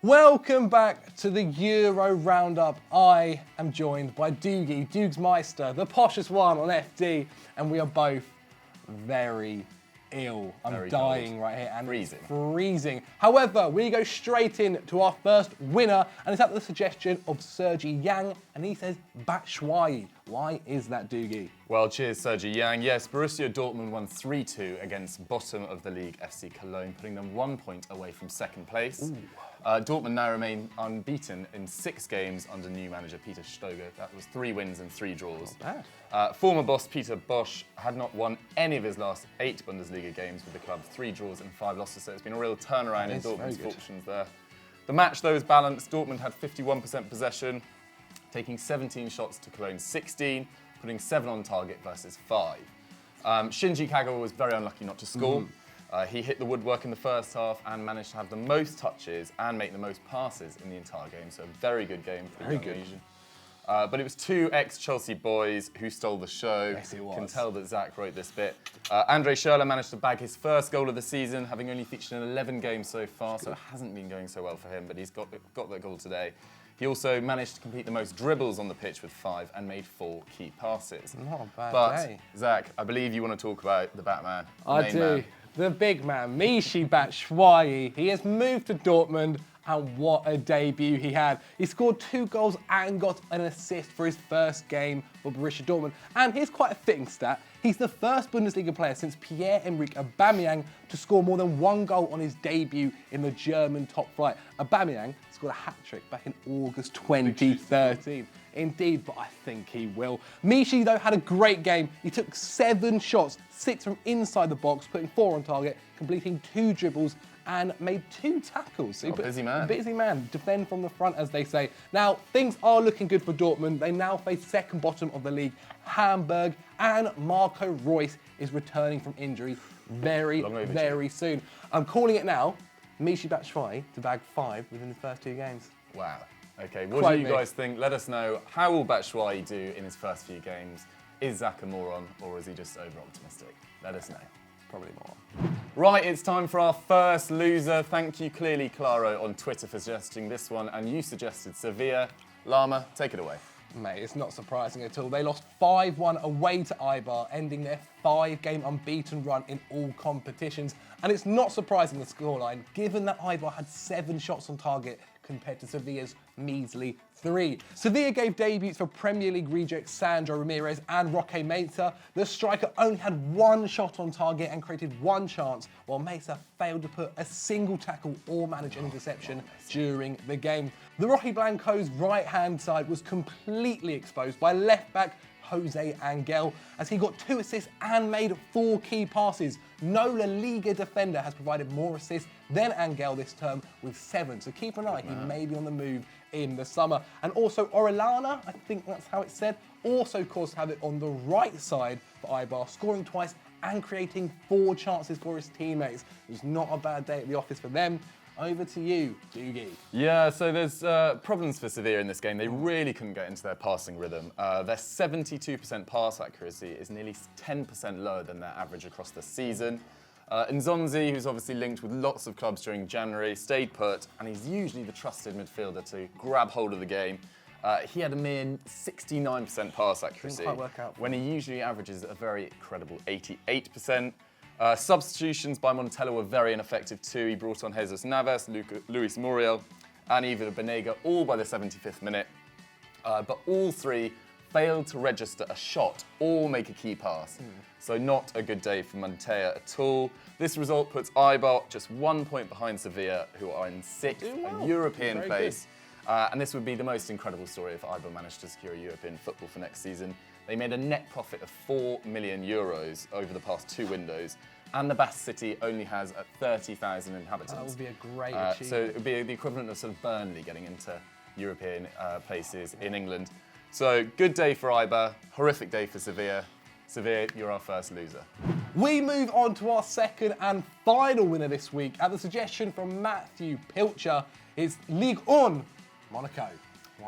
Welcome back to the Euro Roundup. I am joined by Doogie, Doogs Meister, the poshest one on FD, and we are both very ill. I'm Very dying cold. right here and Freezing. it's freezing. However, we go straight in to our first winner, and it's at the suggestion of Sergi Yang, and he says Batshuayi. Why is that, Doogie? Well, cheers, Sergi Yang. Yes, Borussia Dortmund won 3-2 against bottom of the league FC Cologne, putting them 1 point away from second place. Dortmund now remain unbeaten in 6 games under new manager Peter Stoger. That was 3 wins and 3 draws. Not bad. Former boss Peter Bosch had not won any of his last 8 Bundesliga games with the club, 3 draws and 5 losses, so it's been a real turnaround in Dortmund's fortunes there. The match, though, was balanced. Dortmund had 51% possession, taking 17 shots to Cologne's 16, putting 7 on target versus 5. Shinji Kagawa was very unlucky not to score. He hit the woodwork in the first half and managed to have the most touches and make the most passes in the entire game. So a very good game for the young Asian. But it was 2 ex-Chelsea boys who stole the show. Yes, it was. Can tell that Zach wrote this bit. Andre Schürrle managed to bag his first goal of the season, having only featured in 11 games so far, so it hasn't been going so well for him, but he's got that goal today. He also managed to complete the most dribbles on the pitch with 5 and made 4 key passes. Not a bad But, day. Zach, I believe you want to talk about the Batman. the I main do. man. The big man, Michy Batshuayi. He has moved to Dortmund, and what a debut he had. He scored 2 goals and got an assist for his first game for Borussia Dortmund. And here's quite a fitting stat. He's the first Bundesliga player since Pierre-Emerick Aubameyang to score more than 1 goal on his debut in the German top flight. Aubameyang scored a hat-trick back in August 2013. Indeed, but I think he will. Michy, though, had a great game. He took 7 shots, 6 from inside the box, putting 4 on target, completing 2 dribbles, and made 2 tackles. So busy man. Busy man. Defend from the front, as they say. Now, things are looking good for Dortmund. They now face second bottom of the league, Hamburg, and Marco Reus is returning from injury very soon. I'm calling it now. Michy Batshuayi to bag 5 within the first 2 games. Wow. Okay, what Quote do you me. guys think? Let us know. How will Batshuayi do in his first few games? Is Zach a moron, or is he just over-optimistic? Let us know. Probably more. Right, it's time for our first loser. Thank you, Clearly Claro, on Twitter for suggesting this one, and you suggested Sevilla. Lama, take it away. Mate, it's not surprising at all. They lost 5-1 away to Eibar, ending their 5-game unbeaten run in all competitions. And it's not surprising the scoreline, given that Eibar had 7 shots on target compared to Sevilla's measly 3. Sevilla gave debuts for Premier League rejects Sandro Ramirez and Roque Mesa. The striker only had 1 shot on target and created 1 chance, while Mesa failed to put a single tackle or manage an interception during the game. The Roji Blanco's right-hand side was completely exposed by left-back Jose Angel, as he got 2 assists and made 4 key passes. No La Liga defender has provided more assists than Angel this term with 7. So keep an eye, he may be on the move in the summer. And also Orellana, I think that's how it's said, also caused havoc on the right side for Eibar, scoring twice and creating 4 chances for his teammates. It was not a bad day at the office for them. Over to you, Doogie. Yeah, so there's problems for Sevilla in this game. They really couldn't get into their passing rhythm. Their 72% pass accuracy is nearly 10% lower than their average across the season. Nzonzi, who's obviously linked with lots of clubs during January, stayed put, and he's usually the trusted midfielder to grab hold of the game. He had a mere 69% pass accuracy, quite work out for when he usually averages a very incredible 88%. Substitutions by Montella were very ineffective too. He brought on Jesus Navas, Luis Muriel, and Iver Benega, all by the 75th minute. But all 3 failed to register a shot or make a key pass. So not a good day for Montella at all. This result puts Eibar just 1 point behind Sevilla, who are in 6th, a European place. And this would be the most incredible story if Eibar managed to secure European football for next season. They made a net profit of €4 million over the past 2 windows, and the Basque City only has 30,000 inhabitants. That would be a great achievement. So it would be the equivalent of sort of Burnley getting into European places in England. So good day for Eibar, horrific day for Sevilla. Sevilla, you're our first loser. We move on to our second and final winner this week. At the suggestion from Matthew Pilcher, it's Ligue 1 Monaco.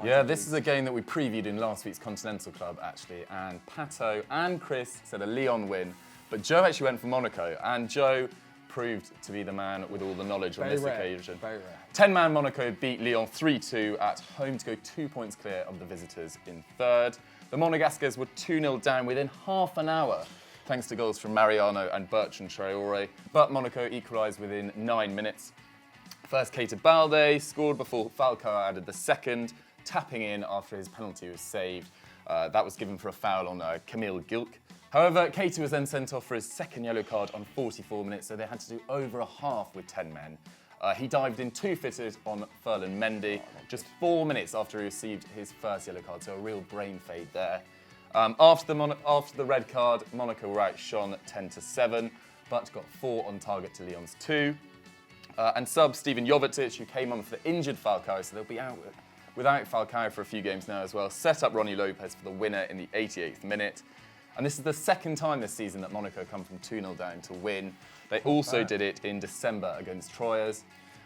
Yeah, this is a game that we previewed in last week's Continental Club, actually, and Pato and Chris said a Lyon win, but Joe actually went for Monaco, and Joe, proved to be the man with all the knowledge on Very this rare. occasion. Very rare. 10-man Monaco beat Lyon 3-2 at home to go 2 points clear of the visitors in third. The Monegasques were 2-0 down within half an hour, thanks to goals from Mariano and Bertrand Traoré, but Monaco equalised within 9 minutes. First, Keita Balde scored before Falcao added the second, tapping in after his penalty was saved. That was given for a foul on Camille Gilk. However, Keita was then sent off for his second yellow card on 44 minutes, so they had to do over a half with 10 men. He dived in two-footed on Ferland Mendy just 4 minutes after he received his first yellow card, so a real brain fade there. After the red card, Monaco were outshone 10-7, but got 4 on target to Lyon's 2. And sub Steven Jovetic, who came on for the injured Falcao, so they'll be out without Falcao for a few games now as well, set up Ronnie Lopez for the winner in the 88th minute. And this is the second time this season that Monaco come from 2-0 down to win. They also did it in December against Troyes.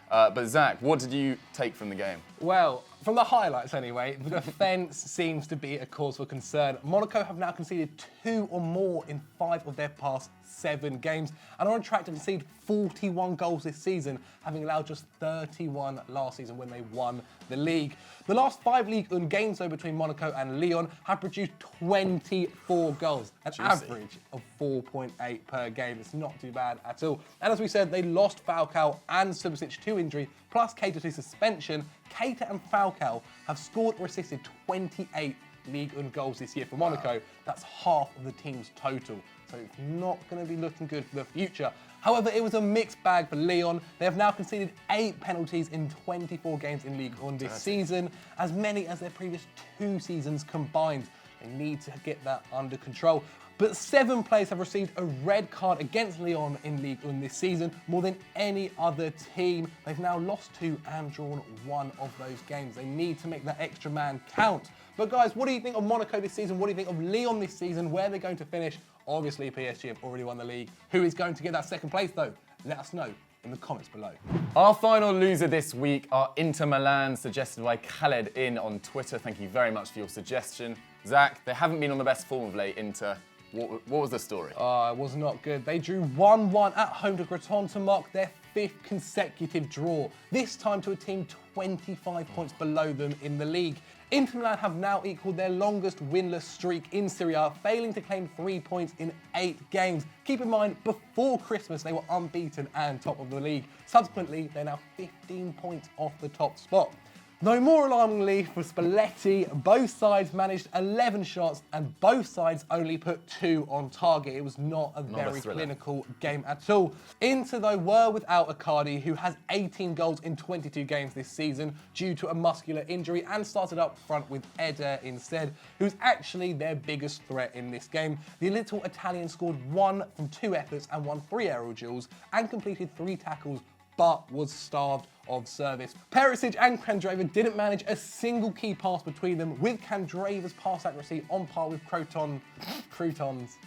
But Zach, what did you take from the game? Well, from the highlights anyway, the defence seems to be a cause for concern. Monaco have now conceded 2 or more in 5 of their past 7 games and are on track to concede 41 goals this season, having allowed just 31 last season when they won the league. The last 5 Ligue 1 games, though, between Monaco and Lyon have produced 24 goals, an average of 4.8 per game. It's not too bad at all. And as we said, they lost Falcao and Subasic to injury, plus Keita to suspension. Keita and Falcao have scored or assisted 28 Ligue 1 goals this year for Monaco. Wow. That's half of the team's total. So it's not going to be looking good for the future. However, it was a mixed bag for Lyon. They have now conceded 8 penalties in 24 games in Ligue 1 this season, as many as their previous 2 seasons combined. They need to get that under control. But 7 players have received a red card against Lyon in Ligue 1 this season, more than any other team. They've now lost 2 and drawn 1 of those games. They need to make that extra man count. But guys, what do you think of Monaco this season? What do you think of Lyon this season? Where are they going to finish? Obviously, PSG have already won the league. Who is going to get that second place, though? Let us know in the comments below. Our final loser this week are Inter Milan, suggested by Khaled in on Twitter. Thank you very much for your suggestion. Zach, they haven't been on the best form of late, Inter. What was the story? It was not good. They drew 1-1 at home to Crotone to mark their 5th consecutive draw, this time to a team 25 points below them in the league. Inter Milan have now equalled their longest winless streak in Serie A, failing to claim 3 points in 8 games. Keep in mind, before Christmas, they were unbeaten and top of the league. Subsequently, they're now 15 points off the top spot. Though more alarmingly for Spalletti, both sides managed 11 shots and both sides only put 2 on target. It was not a very clinical game at all. Inter, though, were without Icardi, who has 18 goals in 22 games this season due to a muscular injury, and started up front with Eder instead, who's actually their biggest threat in this game. The little Italian scored 1 from 2 efforts and won 3 aerial duels and completed 3 tackles, but was starved of service. Perisic and Candreva didn't manage a single key pass between them, with Candreva's pass accuracy on par with Crotone's. Croton's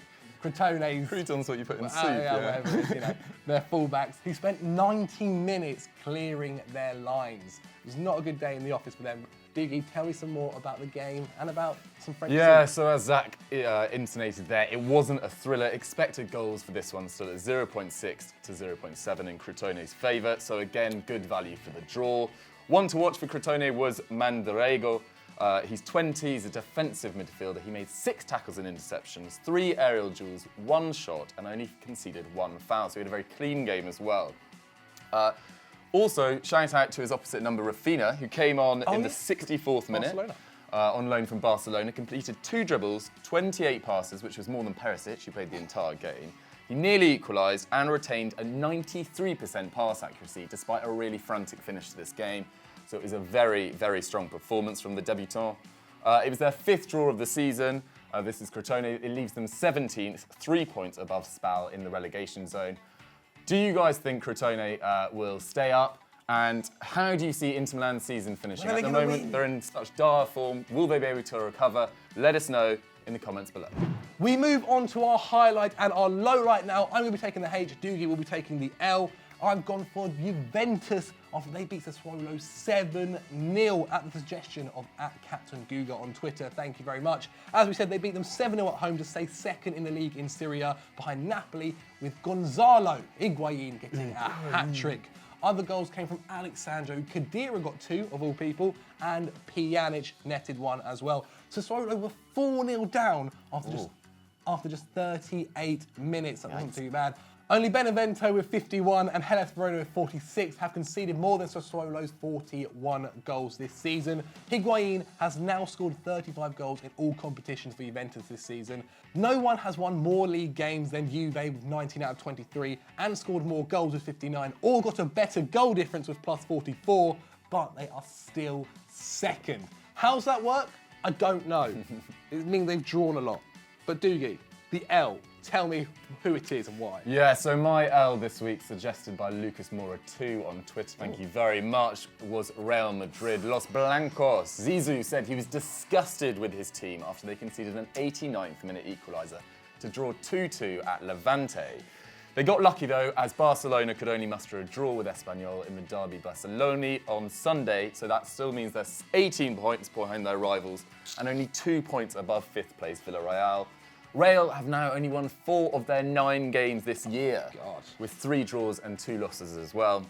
what you put in soup, whatever it is, you know, their fullbacks, who spent 90 minutes clearing their lines. It was not a good day in the office for them. Doogie, tell me some more about the game and about some French. Yeah, so as Zach intonated there, it wasn't a thriller. Expected goals for this one stood at 0.6 to 0.7 in Crotone's favour, so again, good value for the draw. One to watch for Crotone was Mandarego. He's 20, he's a defensive midfielder. He made 6 tackles and interceptions, 3 aerial duels, 1 shot, and only conceded 1 foul, so he had a very clean game as well. Also, shout out to his opposite number, Rafinha, who came on in the 64th minute on loan from Barcelona, completed 2 dribbles, 28 passes, which was more than Perisic, who played the entire game. He nearly equalised and retained a 93% pass accuracy, despite a really frantic finish to this game. So it was a very, very strong performance from the debutant. It was their 5th draw of the season. This is Crotone. It leaves them 17th, 3 points above Spal in the relegation zone. Do you guys think Crotone will stay up? And how do you see Inter Milan's season finishing? At the moment, they're in such dire form. Will they be able to recover? Let us know in the comments below. We move on to our highlight and our low right now. I'm going to be taking the H, Doogie will be taking the L. I've gone for Juventus after they beat Sassuolo 7-0 at the suggestion of @Captain Guga on Twitter. Thank you very much. As we said, they beat them 7-0 at home to stay second in the league in Serie A behind Napoli, with Gonzalo Higuain getting a hat-trick. Other goals came from Alexandro Kadira, got 2 of all people, and Pjanic netted 1 as well. Sassuolo were 4-0 down after just 38 minutes. That wasn't too bad. Only Benevento with 51 and Hellas Verona with 46 have conceded more than Sassuolo's 41 goals this season. Higuain has now scored 35 goals in all competitions for Juventus this season. No one has won more league games than Juve with 19 out of 23 and scored more goals with 59, or got a better goal difference with plus 44, but they are still second. How's that work? I don't know. It means they've drawn a lot. But Doogie, the L, tell me who it is and why. Yeah, so my L this week, suggested by Lucas Moura 2 on Twitter, thank you very much, was Real Madrid. Los Blancos. Zizou said he was disgusted with his team after they conceded an 89th minute equaliser to draw 2-2 at Levante. They got lucky though, as Barcelona could only muster a draw with Espanyol in the Derby Barcelona on Sunday, so that still means they're 18 points behind their rivals and only 2 points above 5th place Villarreal. Real have now only won 4 of their 9 games this year, with 3 draws and 2 losses as well.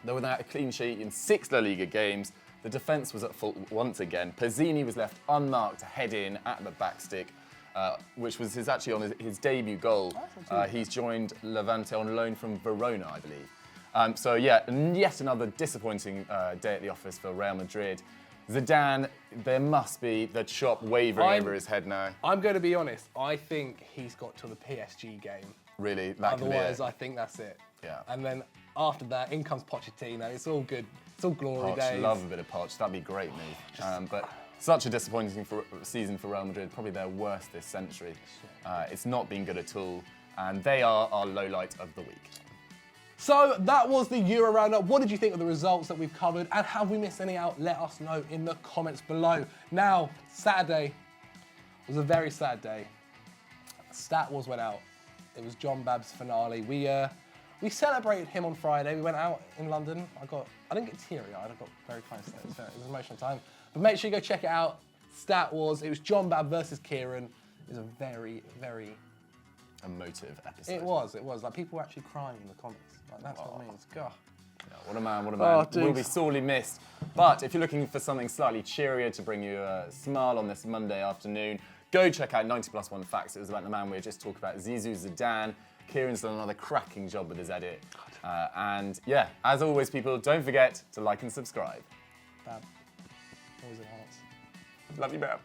They're without a clean sheet in 6 La Liga games. The defence was at fault once again. Pezzini was left unmarked to head in at the back stick, which was actually on his debut goal. He's joined Levante on loan from Verona, I believe. So yeah, yet another disappointing day at the office for Real Madrid. Zidane, there must be the chop wavering over his head now. I'm going to be honest. I think he's got to the PSG game. Really? That could be it. Otherwise, I think that's it. Yeah. And then after that, in comes Pochettino. It's all good. It's all glory days. Love a bit of Poch. That'd be a great move. But such a disappointing season for Real Madrid. Probably their worst this century. It's not been good at all. And they are our low light of the week. So that was the Euro Roundup. What did you think of the results that we've covered? And have we missed any out? Let us know in the comments below. Now, Saturday was a very sad day. Stat Wars went out. It was John Bab's finale. We celebrated him on Friday. We went out in London. I didn't get teary-eyed. I got very close. It was an emotional time. But make sure you go check it out. Stat Wars. It was John Bab versus Kieran. It was a very, very emotive episode. It was. Like, people were actually crying in the comments. Like, that's what it means. God. Yeah, what a man. Will be sorely missed. But if you're looking for something slightly cheerier to bring you a smile on this Monday afternoon, go check out 90+1 Facts. It was about the man we just talked about, Zizou Zidane. Kieran's done another cracking job with his edit. And yeah, as always, people, don't forget to like and subscribe. Bab. Always enhance. Love you, Bab.